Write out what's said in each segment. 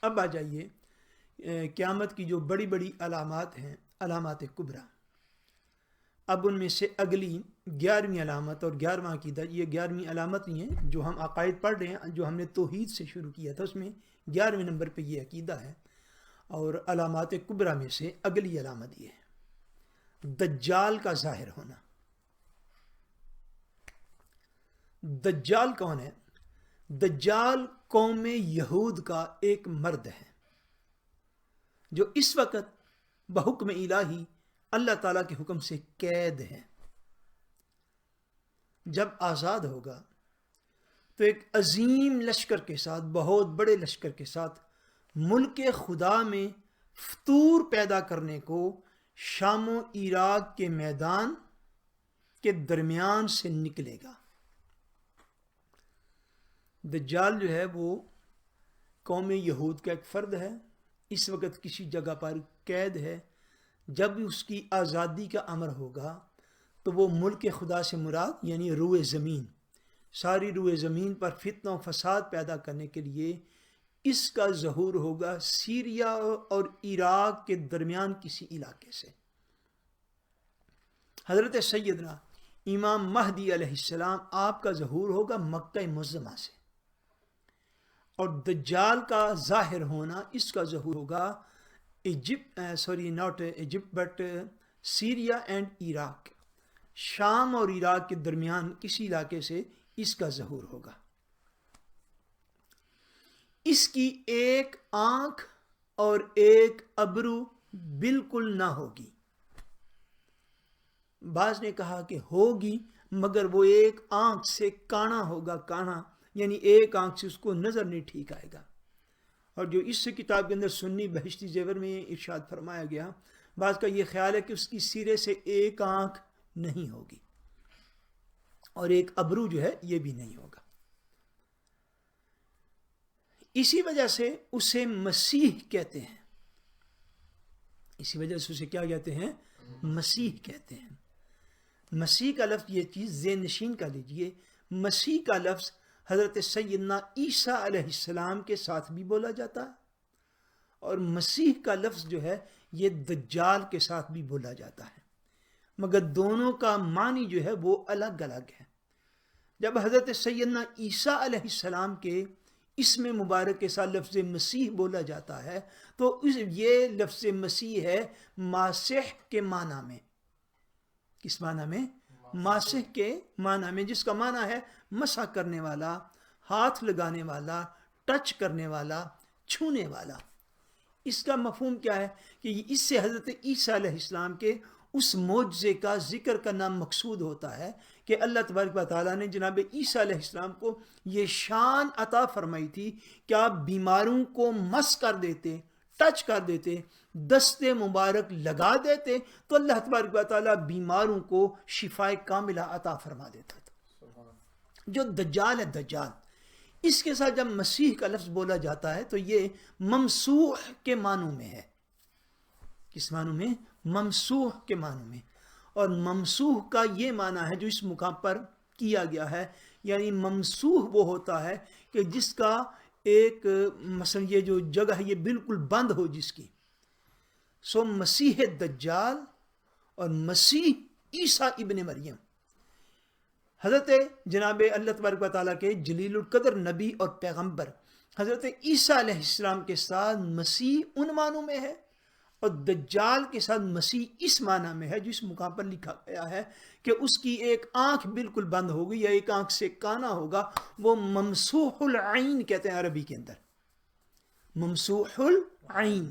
اب آ جائیے قیامت کی جو بڑی بڑی علامات ہیں، علامات کبریٰ. اب ان میں سے اگلی 11ویں علامت اور 11واں عقیدہ، یہ 11ویں علامت نہیں ہے جو ہم عقائد پڑھ رہے ہیں، جو ہم نے توحید سے شروع کیا تھا، اس میں 11ویں نمبر پہ یہ عقیدہ ہے. اور علامات کبریٰ میں سے اگلی علامت یہ ہے دجال کا ظاہر ہونا. دجال کون ہے؟ دجال قوم یہود کا ایک مرد ہے جو اس وقت بحکم الہی اللہ تعالیٰ کے حکم سے قید ہے. جب آزاد ہوگا تو ایک عظیم لشکر کے ساتھ، بہت بڑے لشکر کے ساتھ، ملک خدا میں فتور پیدا کرنے کو شام و عراق کے میدان کے درمیان سے نکلے گا. دجال جو ہے وہ قوم یہود کا ایک فرد ہے، اس وقت کسی جگہ پر قید ہے. جب اس کی آزادی کا امر ہوگا تو وہ ملک خدا سے مراد یعنی روئے زمین، ساری روئے زمین پر فتنہ و فساد پیدا کرنے کے لیے اس کا ظہور ہوگا سیریا اور عراق کے درمیان کسی علاقے سے. حضرت سیدنا امام مہدی علیہ السلام آپ کا ظہور ہوگا مکہ معظمہ سے، اور دجال کا ظاہر ہونا، اس کا ظہور ہوگا not Egypt but Syria and Iraq, شام اور عراق کے درمیان کسی علاقے سے اس کا ظہور ہوگا. اس کی ایک آنکھ اور ایک ابرو بالکل نہ ہوگی. بعض نے کہا کہ ہوگی مگر وہ ایک آنکھ سے کانا ہوگا، کانا یعنی ایک آنکھ سے اس کو نظر نہیں ٹھیک آئے گا. اور جو اس کتاب کے اندر سنی بہشتی زیور میں ارشاد فرمایا گیا، بعض کا یہ خیال ہے کہ اس کی سرے سے ایک آنکھ نہیں ہوگی اور ایک ابرو جو ہے یہ بھی نہیں ہوگا. اسی وجہ سے اسے مسیح کہتے ہیں. اسی وجہ سے اسے کیا کہتے ہیں؟ مسیح کہتے ہیں. مسیح کا لفظ، یہ چیز ذہن نشین کا لیجئے، مسیح کا لفظ حضرت سیدنا عیسیٰ علیہ السلام کے ساتھ بھی بولا جاتا ہے، اور مسیح کا لفظ جو ہے یہ دجال کے ساتھ بھی بولا جاتا ہے، مگر دونوں کا معنی جو ہے وہ الگ الگ ہے. جب حضرت سیدنا عیسیٰ علیہ السلام کے اسم مبارک کے ساتھ لفظ مسیح بولا جاتا ہے تو یہ لفظ مسیح ہے ماسح کے معنی میں. کس معنی میں؟ ماسح کے معنی میں، جس کا معنی ہے مسح کرنے والا، ہاتھ لگانے والا، ٹچ کرنے والا، چھونے والا. اس کا مفہوم کیا ہے کہ اس سے حضرت عیسیٰ علیہ السلام کے اس معجزے کا ذکر کرنا مقصود ہوتا ہے کہ اللہ تبارک و تعالیٰ نے جناب عیسیٰ علیہ السلام کو یہ شان عطا فرمائی تھی کہ آپ بیماروں کو مس کر دیتے، ٹچ کر دیتے، دست مبارک لگا دیتے تو اللہ تبارک و تعالیٰ بیماروں کو شفاء کاملہ عطا فرما دیتا تھا. جو دجال ہے، دجال، اس کے ساتھ جب مسیح کا لفظ بولا جاتا ہے تو یہ ممسوح کے معنوں میں ہے. کس معنوں میں؟ ممسوح کے معنوں میں. اور ممسوح کا یہ معنی ہے جو اس مقام پر کیا گیا ہے، یعنی ممسوح وہ ہوتا ہے کہ جس کا ایک مثلا یہ جو جگہ ہے یہ بالکل بند ہو جس کی. سو مسیح دجال اور مسیح عیسیٰ ابن مریم، حضرت جناب اللہ تبارک و تعالیٰ کے جلیل القدر نبی اور پیغمبر حضرت عیسیٰ علیہ السلام کے ساتھ مسیح ان معنوں میں ہے، اور دجال کے ساتھ مسیح اس معنی میں ہے جو اس مقام پر لکھا گیا ہے کہ اس کی ایک آنکھ بالکل بند ہوگی یا ایک آنکھ سے کانا ہوگا. وہ ممسوح العین کہتے ہیں عربی کے اندر، ممسوح العین،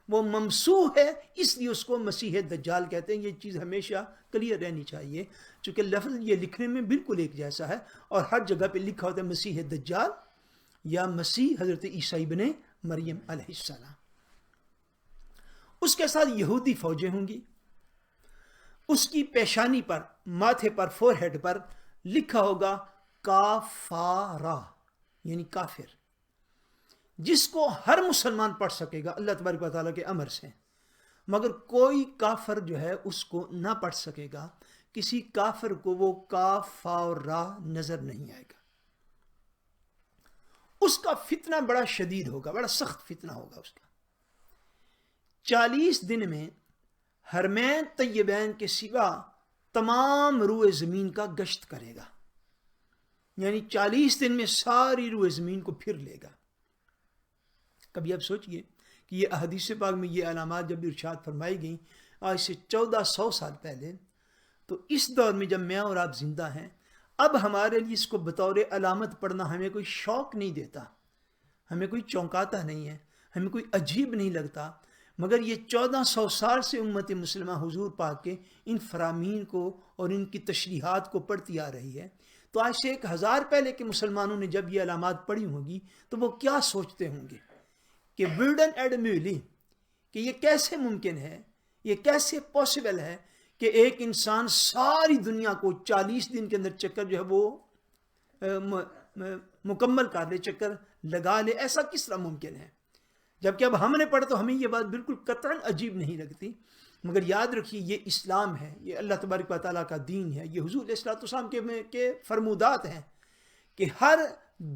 وہ ممسوح ہے اس لیے اس کو مسیح دجال کہتے ہیں. یہ چیز ہمیشہ کلیئر رہنی چاہیے چونکہ لفظ یہ لکھنے میں بالکل ایک جیسا ہے اور ہر جگہ پہ لکھا ہوتا ہے مسیح دجال یا مسیح حضرت عیسیٰ ابن مریم علیہ السلام. اس کے ساتھ یہودی فوجیں ہوں گی. اس کی پیشانی پر، ماتھے پر، فور ہیڈ پر لکھا ہوگا کافارہ یعنی کافر، جس کو ہر مسلمان پڑھ سکے گا اللہ تبارک و تعالیٰ کے امر سے، مگر کوئی کافر جو ہے اس کو نہ پڑھ سکے گا. کسی کافر کو وہ کافارہ نظر نہیں آئے گا. اس کا فتنہ بڑا شدید ہوگا، بڑا سخت فتنہ ہوگا اس کا۔ 40 دن میں حرمین طیبین کے سوا تمام روئے زمین کا گشت کرے گا، یعنی 40 دن میں ساری روئے زمین کو پھر لے گا۔ کبھی آپ سوچئے کہ یہ احادیث پاک میں یہ علامات جب ارشاد فرمائی گئیں آج سے 1400 سال پہلے، تو اس دور میں جب میں اور آپ زندہ ہیں، اب ہمارے لیے اس کو بطور علامت پڑھنا ہمیں کوئی شوق نہیں دیتا، ہمیں کوئی چونکاتا نہیں ہے، ہمیں کوئی عجیب نہیں لگتا، مگر یہ 1400 سال سے امت مسلمہ حضور پاک کے ان فرامین کو اور ان کی تشریحات کو پڑھتی آ رہی ہے۔ تو آج سے 1000 پہلے کے مسلمانوں نے جب یہ علامات پڑھی ہوں گی تو وہ کیا سوچتے ہوں گے کہ ولڈن ایڈ میولی، کہ یہ کیسے ممکن ہے، یہ کیسے پاسبل ہے کہ ایک انسان ساری دنیا کو 40 دن کے اندر چکر جو ہے وہ مکمل کر لے، چکر لگا لے، ایسا کس طرح ممکن ہے؟ جبکہ اب ہم نے پڑھا تو ہمیں یہ بات بالکل قطعاً عجیب نہیں لگتی، مگر یاد رکھیے یہ اسلام ہے، یہ اللہ تبارک و تعالیٰ کا دین ہے، یہ حضور علیہ السلام کے فرمودات ہیں کہ ہر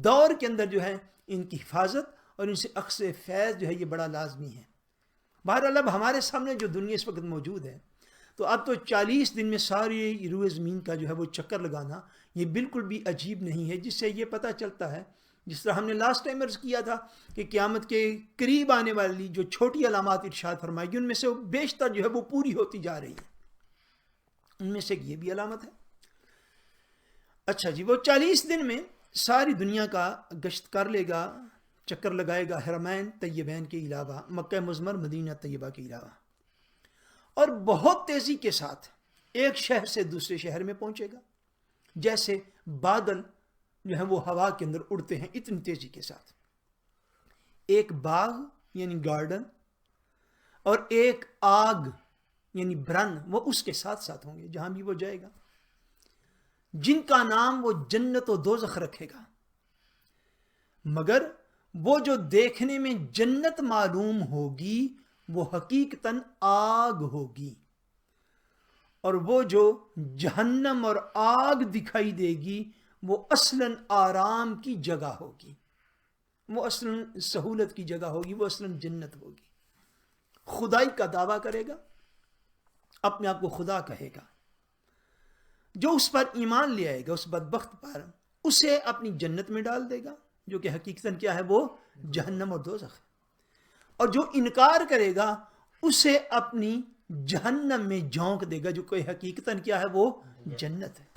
دور کے اندر جو ہے ان کی حفاظت اور ان سے اخذ فیض جو ہے یہ بڑا لازمی ہے۔ بہرحال اب ہمارے سامنے جو دنیا اس وقت موجود ہے، تو اب تو 40 دن میں ساری روئے زمین کا جو ہے وہ چکر لگانا یہ بالکل بھی عجیب نہیں ہے، جس سے یہ پتہ چلتا ہے، جس طرح ہم نے لاسٹ ٹائم عرض کیا تھا کہ قیامت کے قریب آنے والی جو چھوٹی علامات ارشاد فرمائی گی ان میں سے بیشتر جو ہے وہ پوری ہوتی جا رہی ہے، ان میں سے یہ بھی علامت ہے۔ اچھا جی، وہ 40 دن میں ساری دنیا کا گشت کر لے گا، چکر لگائے گا، حرمین طیبین کے علاوہ، مکہ مضمر، مدینہ طیبہ کے علاوہ، اور بہت تیزی کے ساتھ ایک شہر سے دوسرے شہر میں پہنچے گا، جیسے بادل جو ہے وہ ہوا کے اندر اڑتے ہیں اتنی تیزی کے ساتھ۔ ایک باغ یعنی گارڈن اور ایک آگ یعنی برن وہ اس کے ساتھ ساتھ ہوں گے جہاں بھی وہ جائے گا، جن کا نام وہ جنت و دوزخ رکھے گا، مگر وہ جو دیکھنے میں جنت معلوم ہوگی وہ حقیقتاً آگ ہوگی، اور وہ جو جہنم اور آگ دکھائی دے گی وہ اصلاً آرام کی جگہ ہوگی، وہ اصلاً سہولت کی جگہ ہوگی، وہ اصلاً جنت ہوگی۔ خدائی کا دعویٰ کرے گا، اپنے آپ کو خدا کہے گا، جو اس پر ایمان لے آئے گا اس بدبخت پر اسے اپنی جنت میں ڈال دے گا، جو کہ حقیقتاً کیا ہے، وہ جہنم اور دوزخ ہے، اور جو انکار کرے گا اسے اپنی جہنم میں جھونک دے گا، جو کہ حقیقتاً کیا ہے، وہ جنت ہے۔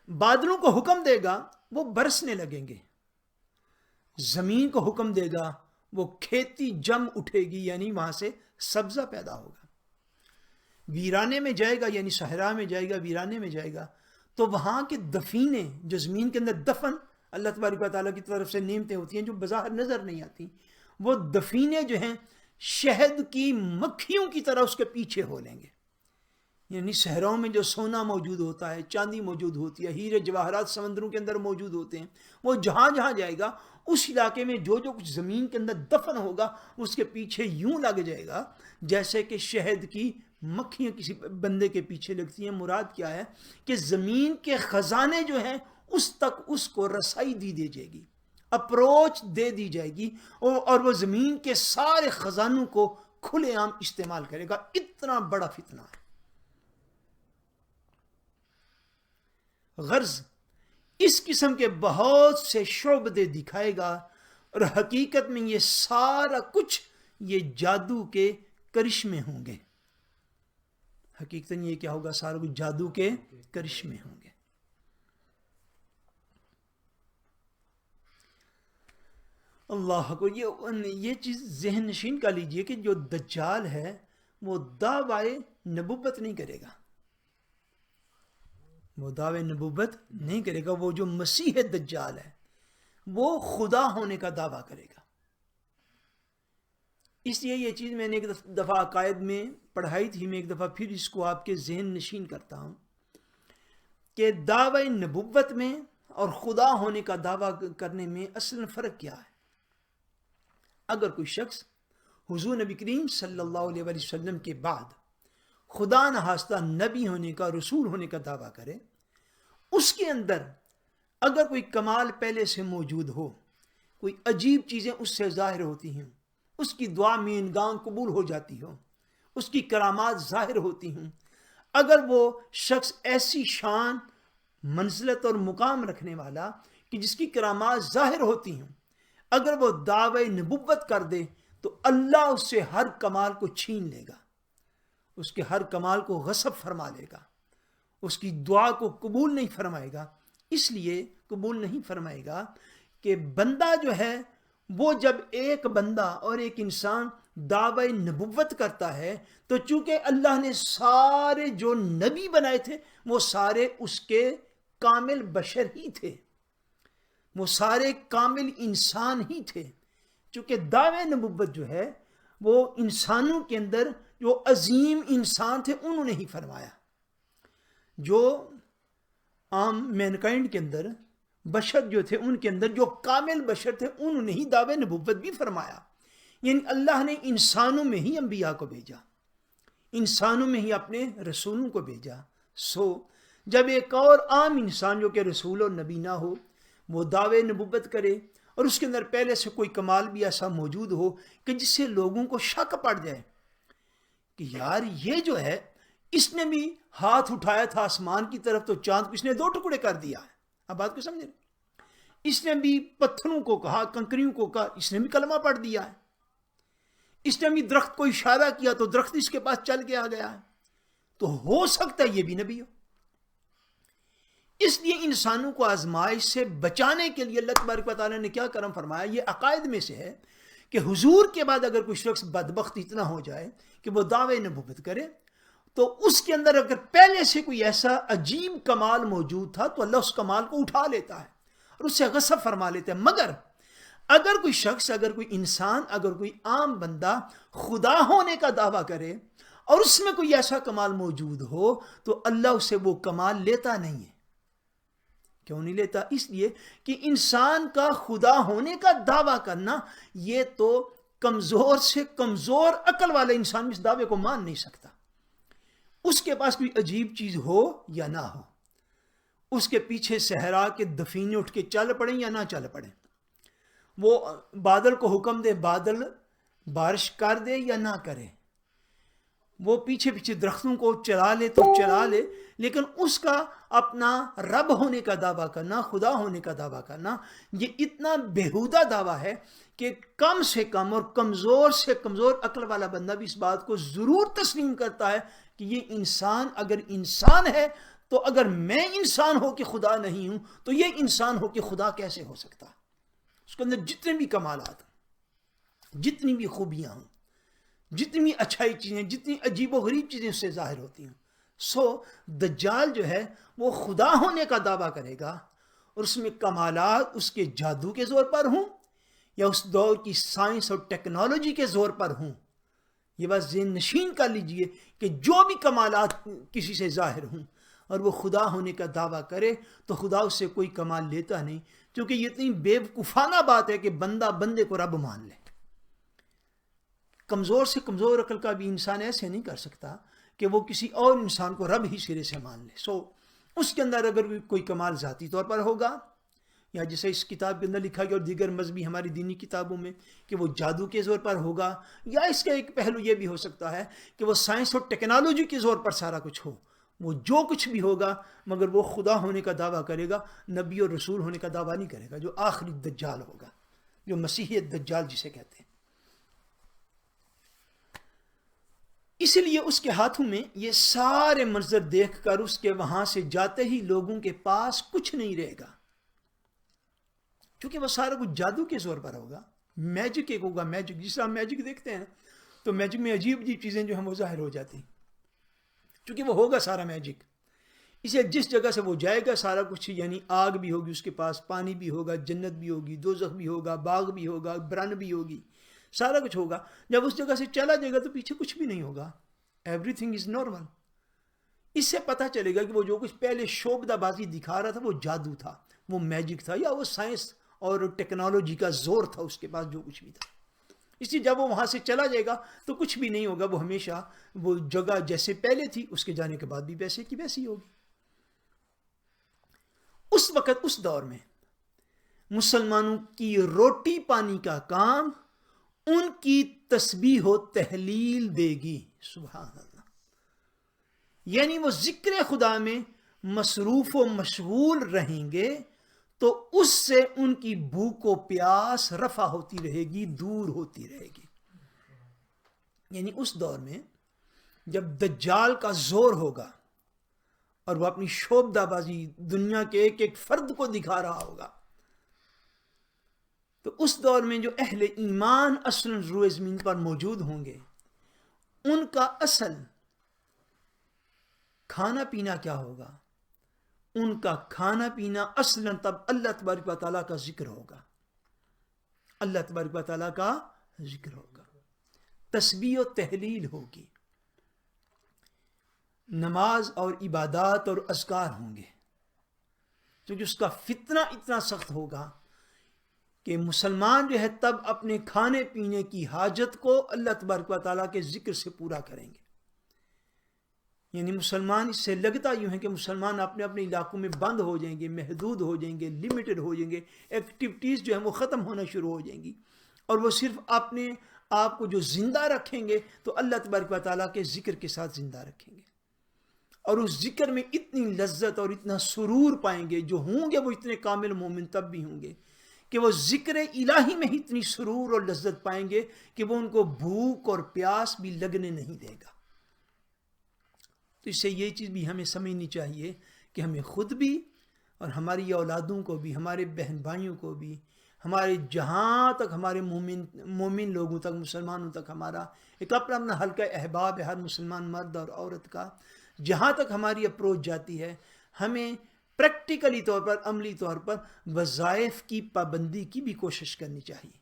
بادلوں کو حکم دے گا وہ برسنے لگیں گے، زمین کو حکم دے گا وہ کھیتی جم اٹھے گی، یعنی وہاں سے سبزہ پیدا ہوگا۔ ویرانے میں جائے گا یعنی صحرا میں جائے گا، ویرانے میں جائے گا تو وہاں کے دفینے جو زمین کے اندر دفن اللہ تبارک و تعالیٰ کی طرف سے نعمتیں ہوتی ہیں جو بظاہر نظر نہیں آتی، وہ دفینے جو ہیں شہد کی مکھیوں کی طرح اس کے پیچھے ہو لیں گے، یعنی صحراؤں میں جو سونا موجود ہوتا ہے، چاندی موجود ہوتی ہے، ہیرے جواہرات سمندروں کے اندر موجود ہوتے ہیں، وہ جہاں جہاں جائے گا اس علاقے میں جو جو کچھ زمین کے اندر دفن ہوگا اس کے پیچھے یوں لگ جائے گا جیسے کہ شہد کی مکھیاں کسی بندے کے پیچھے لگتی ہیں۔ مراد کیا ہے کہ زمین کے خزانے جو ہیں اس تک اس کو رسائی دی جائے گی، اپروچ دے دی جائے گی، اور وہ زمین کے سارے خزانوں کو کھلے عام استعمال کرے گا۔ اتنا بڑا فتنہ ہے۔ غرض اس قسم کے بہت سے شعبدے دکھائے گا، اور حقیقت میں یہ سارا کچھ یہ جادو کے کرشمے ہوں گے۔ حقیقتاً یہ کیا ہوگا؟ سارا کچھ جادو کے کرشمے ہوں گے۔ اللہ کو یہ چیز ذہن نشین کا لیجئے کہ جو دجال ہے وہ دعوی نبوت نہیں کرے گا، وہ دعوی نبوت نہیں کرے گا، وہ جو مسیح دجال ہے وہ خدا ہونے کا دعویٰ کرے گا۔ اس لیے یہ چیز میں نے ایک دفعہ عقائد میں پڑھائی تھی، میں ایک دفعہ پھر اس کو آپ کے ذہن نشین کرتا ہوں کہ دعوی نبوت میں اور خدا ہونے کا دعویٰ کرنے میں اصل فرق کیا ہے۔ اگر کوئی شخص حضور نبی کریم صلی اللہ علیہ وسلم کے بعد خدا نخواستہ نبی ہونے کا، رسول ہونے کا دعویٰ کرے، اس کے اندر اگر کوئی کمال پہلے سے موجود ہو، کوئی عجیب چیزیں اس سے ظاہر ہوتی ہیں، اس کی دعا مینگان قبول ہو جاتی ہو، اس کی کرامات ظاہر ہوتی ہوں، اگر وہ شخص ایسی شان، منزلت اور مقام رکھنے والا کہ جس کی کرامات ظاہر ہوتی ہوں، اگر وہ دعوی نبوت کر دے تو اللہ اس سے ہر کمال کو چھین لے گا، اس کے ہر کمال کو غصب فرما لے گا، اس کی دعا کو قبول نہیں فرمائے گا۔ اس لیے قبول نہیں فرمائے گا کہ بندہ جو ہے وہ جب ایک بندہ اور ایک انسان دعوی نبوت کرتا ہے تو چونکہ اللہ نے سارے جو نبی بنائے تھے وہ سارے اس کے کامل بشر ہی تھے، وہ سارے کامل انسان ہی تھے، چونکہ دعوی نبوت جو ہے وہ انسانوں کے اندر جو عظیم انسان تھے انہوں نے ہی فرمایا، جو عام مینکائنڈ کے اندر بشر جو تھے ان کے اندر جو کامل بشر تھے انہوں نے ہی دعوی نبوت بھی فرمایا۔ یعنی اللہ نے انسانوں میں ہی انبیاء کو بھیجا، انسانوں میں ہی اپنے رسولوں کو بھیجا۔ جب ایک اور عام انسان جو کہ رسول اور نبی نہ ہو وہ دعوی نبوت کرے اور اس کے اندر پہلے سے کوئی کمال بھی ایسا موجود ہو کہ جس سے لوگوں کو شک پڑ جائے کہ یار یہ جو ہے اس نے بھی ہاتھ اٹھایا تھا آسمان کی طرف تو چاند کو اس نے 2 ٹکڑے کر دیا ہے، اب بات کو سمجھیں، اس نے بھی پتھروں کو کہا، کنکریوں کو کہا، اس نے بھی کلمہ پڑھ دیا ہے، اس نے بھی درخت کو اشارہ کیا تو درخت اس کے پاس چل کے آ گیا ہے، تو ہو سکتا ہے یہ بھی نبی ہو۔ اس لیے انسانوں کو آزمائش سے بچانے کے لیے اللہ تبارک و تعالیٰ نے کیا کرم فرمایا، یہ عقائد میں سے ہے کہ حضور کے بعد اگر کوئی شخص بدبخت اتنا ہو جائے کہ وہ دعوی نبوت کرے تو اس کے اندر اگر پہلے سے کوئی ایسا عجیب کمال موجود تھا تو اللہ اس کمال کو اٹھا لیتا ہے اور اس سے غصب فرما لیتا ہے۔ مگر اگر کوئی شخص، اگر کوئی انسان، اگر کوئی عام بندہ خدا ہونے کا دعویٰ کرے اور اس میں کوئی ایسا کمال موجود ہو تو اللہ اسے وہ کمال لیتا نہیں ہے۔ کیوں نہیں لیتا؟ اس لیے کہ انسان کا خدا ہونے کا دعویٰ کرنا یہ تو کمزور سے کمزور عقل والا انسان اس دعوے کو مان نہیں سکتا۔ اس کے پاس کوئی عجیب چیز ہو یا نہ ہو، اس کے پیچھے صحرا کے دفینے اٹھ کے چل پڑیں یا نہ چل پڑیں، وہ بادل کو حکم دے بادل بارش کر دے یا نہ کرے، وہ پیچھے پیچھے درختوں کو چلا لے تو چلا لے، لیکن اس کا اپنا رب ہونے کا دعویٰ کرنا، خدا ہونے کا دعویٰ کرنا، یہ اتنا بےہودہ دعویٰ ہے کہ کم سے کم اور کمزور سے کمزور عقل والا بندہ بھی اس بات کو ضرور تسلیم کرتا ہے کہ یہ انسان اگر انسان ہے تو اگر میں انسان ہو کے خدا نہیں ہوں تو یہ انسان ہو کے خدا کیسے ہو سکتا؟ اس کے اندر جتنے بھی کمالات ہیں، جتنی بھی خوبیاں ہوں، جتنی بھی اچھائی چیزیں، جتنی عجیب و غریب چیزیں اس سے ظاہر ہوتی ہیں۔ دجال جو ہے وہ خدا ہونے کا دعویٰ کرے گا اور اس میں کمالات اس کے جادو کے زور پر ہوں یا اس دور کی سائنس اور ٹیکنالوجی کے زور پر ہوں۔ یہ بات ذہن نشین کر لیجئے کہ جو بھی کمالات کسی سے ظاہر ہوں اور وہ خدا ہونے کا دعویٰ کرے تو خدا اس سے کوئی کمال لیتا نہیں، کیونکہ یہ اتنی بے وقوفانہ بات ہے کہ بندہ بندے کو رب مان لے۔ کمزور سے کمزور عقل کا بھی انسان ایسے نہیں کر سکتا کہ وہ کسی اور انسان کو رب ہی سرے سے مان لے۔ اس کے اندر اگر کوئی کمال ذاتی طور پر ہوگا یا جیسے اس کتاب کے اندر لکھا گیا اور دیگر مذہبی ہماری دینی کتابوں میں کہ وہ جادو کے زور پر ہوگا، یا اس کا ایک پہلو یہ بھی ہو سکتا ہے کہ وہ سائنس اور ٹیکنالوجی کے زور پر سارا کچھ ہو، وہ جو کچھ بھی ہوگا مگر وہ خدا ہونے کا دعویٰ کرے گا، نبی اور رسول ہونے کا دعویٰ نہیں کرے گا، جو آخری دجال ہوگا، جو مسیح دجال جسے کہتے ہیں۔ اس لیے اس کے ہاتھوں میں یہ سارے منظر دیکھ کر اس کے وہاں سے جاتے ہی لوگوں کے پاس کچھ نہیں رہے گا، کیونکہ وہ سارا کچھ جادو کے زور پر ہوگا، میجک ایک ہوگا، میجک جس طرح ہم میجک دیکھتے ہیں تو میجک میں عجیب عجیب چیزیں جو ہیں وہ ظاہر ہو جاتی ہیں، کیونکہ وہ ہوگا سارا میجک۔ اسے جس جگہ سے وہ جائے گا سارا کچھ، یعنی آگ بھی ہوگی اس کے پاس، پانی بھی ہوگا، جنت بھی ہوگی، دوزخ بھی ہوگا، باغ بھی ہوگا، برن بھی ہوگی، سارا کچھ ہوگا۔ جب اس جگہ سے چلا جائے گا تو پیچھے کچھ بھی نہیں ہوگا، ایوری تھنگ از نارمل۔ اس سے پتہ چلے گا کہ وہ جو کچھ پہلے شعبدہ بازی دکھا رہا تھا وہ جادو تھا، وہ میجک تھا، یا وہ سائنس اور ٹیکنالوجی کا زور تھا اس کے پاس جو کچھ بھی تھا۔ اس لیے جب وہ وہاں سے چلا جائے گا تو کچھ بھی نہیں ہوگا، وہ ہمیشہ وہ جگہ جیسے پہلے تھی اس کے جانے کے بعد بھی ویسے کی ویسی ہوگی۔ اس وقت اس دور میں مسلمانوں کی روٹی پانی کا کام ان کی تسبیح و تحلیل دے گی. سبحان اللہ. یعنی وہ ذکر خدا میں مصروف و مشغول رہیں گے تو اس سے ان کی بھوک و پیاس رفع ہوتی رہے گی, دور ہوتی رہے گی. یعنی اس دور میں جب دجال کا زور ہوگا اور وہ اپنی شعبدہ بازی دنیا کے ایک ایک فرد کو دکھا رہا ہوگا, تو اس دور میں جو اہل ایمان اصلاً روئے زمین پر موجود ہوں گے, ان کا اصل کھانا پینا کیا ہوگا؟ ان کا کھانا پینا اصلاً تب اللہ تبارک و تعالیٰ کا ذکر ہوگا. اللہ تبارک و تعالیٰ کا ذکر ہوگا, تسبیح و تحلیل ہوگی, نماز اور عبادات اور اذکار ہوں گے. کیونکہ اس کا فتنہ اتنا سخت ہوگا کہ مسلمان جو ہے تب اپنے کھانے پینے کی حاجت کو اللہ تبارک و تعالیٰ کے ذکر سے پورا کریں گے. یعنی مسلمان اس سے لگتا یوں ہے کہ مسلمان اپنے اپنے علاقوں میں بند ہو جائیں گے, محدود ہو جائیں گے, لمیٹڈ ہو جائیں گے, ایکٹیویٹیز جو ہیں وہ ختم ہونا شروع ہو جائیں گی, اور وہ صرف اپنے آپ کو جو زندہ رکھیں گے تو اللہ تبارک و تعالیٰ کے ذکر کے ساتھ زندہ رکھیں گے, اور اس ذکر میں اتنی لذت اور اتنا سرور پائیں گے. جو ہوں گے وہ اتنے کامل مومن تب بھی ہوں گے کہ وہ ذکر الہی میں ہی اتنی سرور اور لذت پائیں گے کہ وہ ان کو بھوک اور پیاس بھی لگنے نہیں دے گا. تو اس سے یہ چیز بھی ہمیں سمجھنی چاہیے کہ ہمیں خود بھی اور ہماری اولادوں کو بھی, ہمارے بہن بھائیوں کو بھی, ہمارے جہاں تک ہمارے مومن لوگوں تک, مسلمانوں تک ہمارا ایک اپنا حلقہ احباب ہے ہر مسلمان مرد اور عورت کا, جہاں تک ہماری اپروچ جاتی ہے ہمیں پریکٹیکلی طور پر, عملی طور پر وظائف کی پابندی کی بھی کوشش کرنی چاہیے,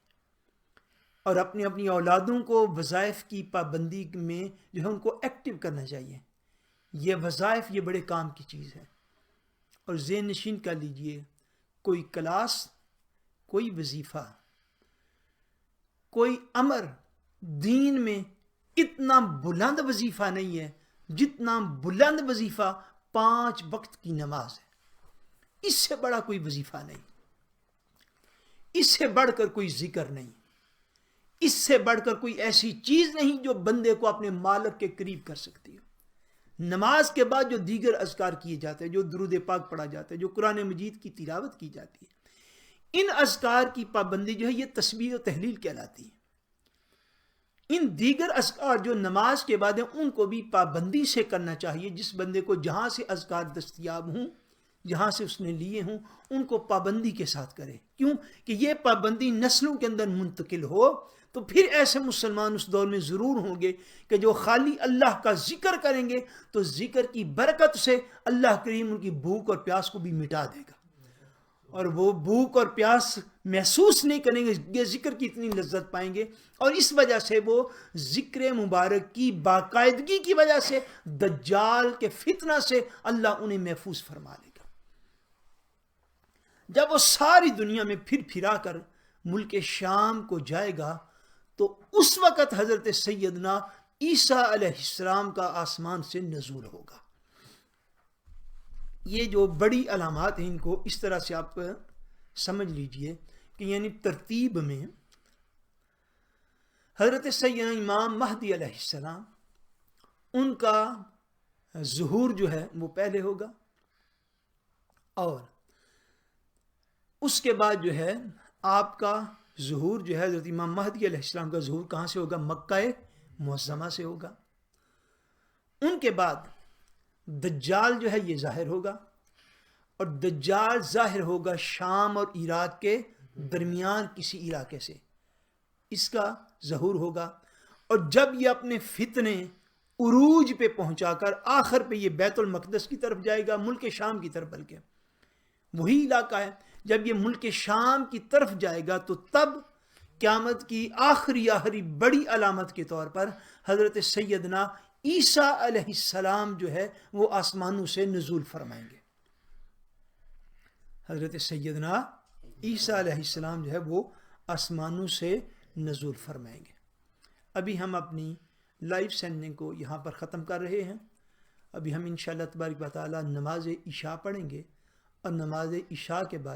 اور اپنی اپنی اولادوں کو وظائف کی پابندی میں جو ہے ان کو ایکٹیو کرنا چاہیے. یہ وظائف یہ بڑے کام کی چیز ہے, اور ذہن نشین کر لیجئے کوئی کلاس, کوئی وظیفہ, کوئی امر دین میں اتنا بلند وظیفہ نہیں ہے جتنا بلند وظیفہ 5 وقت کی نماز ہے. اس سے بڑا کوئی وظیفہ نہیں, اس سے بڑھ کر کوئی ذکر نہیں, اس سے بڑھ کر کوئی ایسی چیز نہیں جو بندے کو اپنے مالک کے قریب کر سکتی ہے. نماز کے بعد جو دیگر اذکار کیے جاتے ہیں, جو درود پاک پڑھا جاتا ہے, جو قرآن مجید کی تلاوت کی جاتی ہے, ان اذکار کی پابندی جو ہے یہ تسبیح و تحلیل کہلاتی ہے. ان دیگر اذکار جو نماز کے بعد ہیں ان کو بھی پابندی سے کرنا چاہیے. جس بندے کو جہاں سے اذکار دستیاب ہوں, جہاں سے اس نے لیے ہوں, ان کو پابندی کے ساتھ کرے. کیوں کہ یہ پابندی نسلوں کے اندر منتقل ہو, تو پھر ایسے مسلمان اس دور میں ضرور ہوں گے کہ جو خالی اللہ کا ذکر کریں گے تو ذکر کی برکت سے اللہ کریم ان کی بھوک اور پیاس کو بھی مٹا دے گا, اور وہ بھوک اور پیاس محسوس نہیں کریں گے, یہ ذکر کی اتنی لذت پائیں گے, اور اس وجہ سے وہ ذکر مبارک کی باقاعدگی کی وجہ سے دجال کے فتنہ سے اللہ انہیں محفوظ فرما لے گا. جب وہ ساری دنیا میں پھر پھرا کر ملک شام کو جائے گا تو اس وقت حضرت سیدنا عیسیٰ علیہ السلام کا آسمان سے نزول ہوگا. یہ جو بڑی علامات ہیں ان کو اس طرح سے آپ سمجھ لیجئے کہ یعنی ترتیب میں حضرت سیدنا امام مہدی علیہ السلام, ان کا ظہور جو ہے وہ پہلے ہوگا, اور اس کے بعد جو ہے آپ کا ظہور جو ہے حضرت امام مہدی علیہ السلام کا ظہور کہاں سے ہوگا؟ مکہ معظمہ سے ہوگا. ان کے بعد دجال جو ہے یہ ظاہر ہوگا, اور دجال ظاہر ہوگا شام اور عراق کے درمیان کسی علاقے سے, اس کا ظہور ہوگا. اور جب یہ اپنے فتنے عروج پہ پہنچا کر آخر پہ یہ بیت المقدس کی طرف جائے گا, ملک شام کی طرف, بلکہ وہی علاقہ ہے. جب یہ ملک شام کی طرف جائے گا تو تب قیامت کی آخری بڑی علامت کے طور پر حضرت سیدنا عیسیٰ علیہ السلام جو ہے وہ آسمانوں سے نزول فرمائیں گے. حضرت سیدنا عیسیٰ علیہ السلام جو ہے وہ آسمانوں سے نزول فرمائیں گے. ابھی ہم اپنی لائیو سینڈنگ کو یہاں پر ختم کر رہے ہیں. ابھی ہم انشاءاللہ تبارک و تعالی نماز عشاء پڑھیں گے, اور نماز عشاء کے بعد